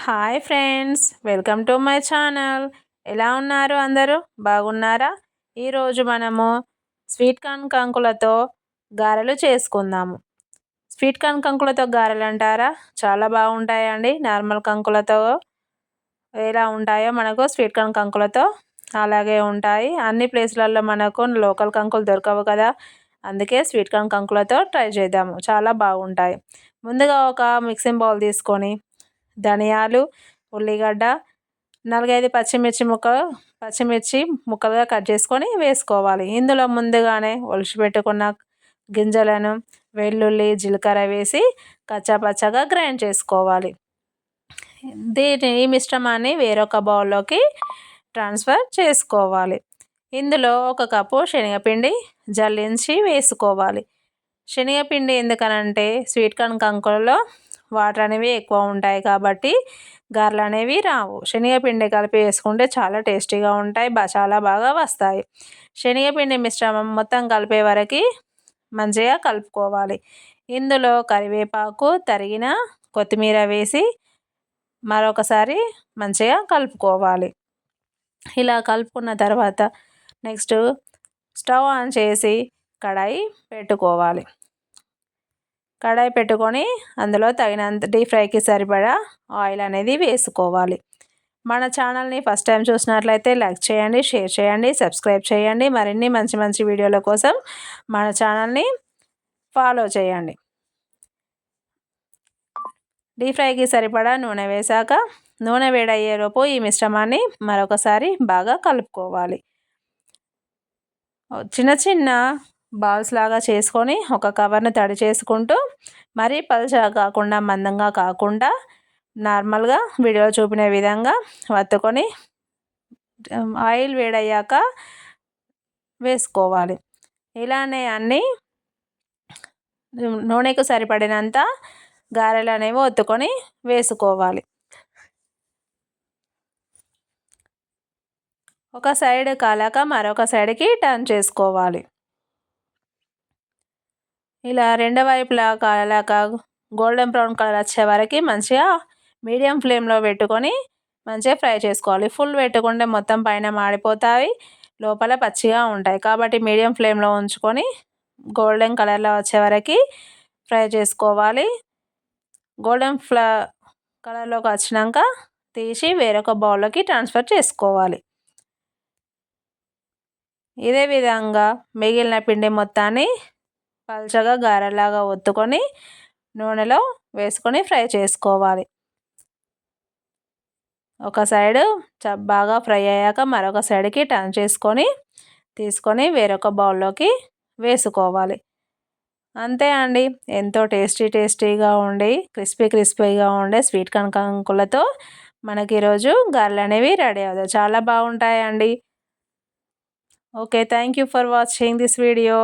Hi friends, welcome to my channel. ఎలా ఉన్నారు అందరూ? బాగున్నారా? ఈరోజు మనము స్వీట్ కార్న్ కంకులతో గారెలు చేసుకుందాము. స్వీట్ కార్న్ కంకులతో గారెలు అంటారా? చాలా బాగుంటాయండి. నార్మల్ కంకులతో ఎలా ఉంటాయో మనకు స్వీట్ కార్న్ కంకులతో అలాగే ఉంటాయి. అన్ని ప్లేస్లలో మనకు లోకల్ కంకులు దొరకవు కదా, అందుకే స్వీట్ కార్న్ కంకులతో ట్రై చేద్దాము. చాలా బాగుంటాయి. ముందుగా ఒక మిక్సింగ్ బౌల్ తీసుకొని ధనియాలు, ఉల్లిగడ్డ, 4-5 పచ్చిమిర్చి ముక్కలుగా కట్ చేసుకొని వేసుకోవాలి. ఇందులో ముందుగానే ఒలిచి పెట్టుకున్న గింజలను, వెల్లుల్లి, జీలకర్ర వేసి కచ్చాపచ్చాగా గ్రైండ్ చేసుకోవాలి. ఈ మిశ్రమాన్ని వేరొక బౌల్లోకి ట్రాన్స్ఫర్ చేసుకోవాలి. ఇందులో 1 కప్పు శనగపిండి జల్లించి వేసుకోవాలి. శనగపిండి ఎందుకనంటే స్వీట్ కార్న్ కంకులలో వాటర్ అనేవి ఎక్కువ ఉంటాయి కాబట్టి గారెలు అనేవి రావు. శనగపిండి కలిపి వేసుకుంటే చాలా టేస్టీగా ఉంటాయి, చాలా బాగా వస్తాయి. శనగపిండి మిశ్రమం మొత్తం కలిపే వరకు మంచిగా కలుపుకోవాలి. ఇందులో కరివేపాకు, తరిగిన కొత్తిమీర వేసి మరొకసారి మంచిగా కలుపుకోవాలి. ఇలా కలుపుకున్న తర్వాత నెక్స్ట్ స్టవ్ ఆన్ చేసి కడాయి పెట్టుకోవాలి. కడాయి పెట్టుకొని అందులో తగినంత డీప్ ఫ్రైకి సరిపడా ఆయిల్ అనేది వేసుకోవాలి. మన ఛానల్ని ఫస్ట్ టైం చూసినట్లయితే లైక్ చేయండి, షేర్ చేయండి, సబ్స్క్రైబ్ చేయండి. మరిన్ని మంచి మంచి వీడియోల కోసం మన ఛానల్ని ఫాలో చేయండి. డీప్ ఫ్రైకి సరిపడా నూనె వేశాక నూనె వేడయ్యేలోపు ఈ మిశ్రమాన్ని మరొకసారి బాగా కలుపుకోవాలి. చిన్న చిన్న బాల్స్ లాగా చేసుకొని ఒక కవర్ని తడి చేసుకుంటూ మరీ పలుచగా కాకుండా మందంగా కాకుండా నార్మల్గా వీడియోలో చూపిన విధంగా వత్తుకొని ఆయిల్ వేడయ్యాక వేసుకోవాలి. ఇలానే అన్నీ నూనెకు సరిపడినంత గారెలు అనేవి ఒత్తుకొని వేసుకోవాలి. ఒక సైడ్ కాలాక మరొక సైడ్కి టర్న్ చేసుకోవాలి. ఇలా రెండు వైపులా కాలాక గోల్డెన్ బ్రౌన్ కలర్ వచ్చే వరకు మంచిగా మీడియం ఫ్లేమ్లో పెట్టుకొని మంచిగా ఫ్రై చేసుకోవాలి. ఫుల్ పెట్టుకుంటే మొత్తం పైన మాడిపోతాయి, లోపల పచ్చిగా ఉంటాయి. కాబట్టి మీడియం ఫ్లేమ్లో ఉంచుకొని గోల్డెన్ కలర్లో వచ్చే వరకు ఫ్రై చేసుకోవాలి. గోల్డెన్ కలర్లోకి వచ్చినాక తీసి వేరొక బౌల్లోకి ట్రాన్స్ఫర్ చేసుకోవాలి. ఇదే విధంగా మిగిలిన పిండి మొత్తాన్ని పల్చగా గారెలాగా ఒత్తుకొని నూనెలో వేసుకొని ఫ్రై చేసుకోవాలి. ఒక సైడు బాగా ఫ్రై అయ్యాక మరొక సైడ్కి టర్న్ చేసుకొని తీసుకొని వేరొక బౌల్లోకి వేసుకోవాలి. అంతే అండి, ఎంతో టేస్టీగా ఉండి క్రిస్పీగా ఉండే స్వీట్ కార్న్ కంకులతో మనకి ఈరోజు గారెలు అనేవి రెడీ అవుతాయి. చాలా బాగుంటాయండి. Okay, thank you for watching this video.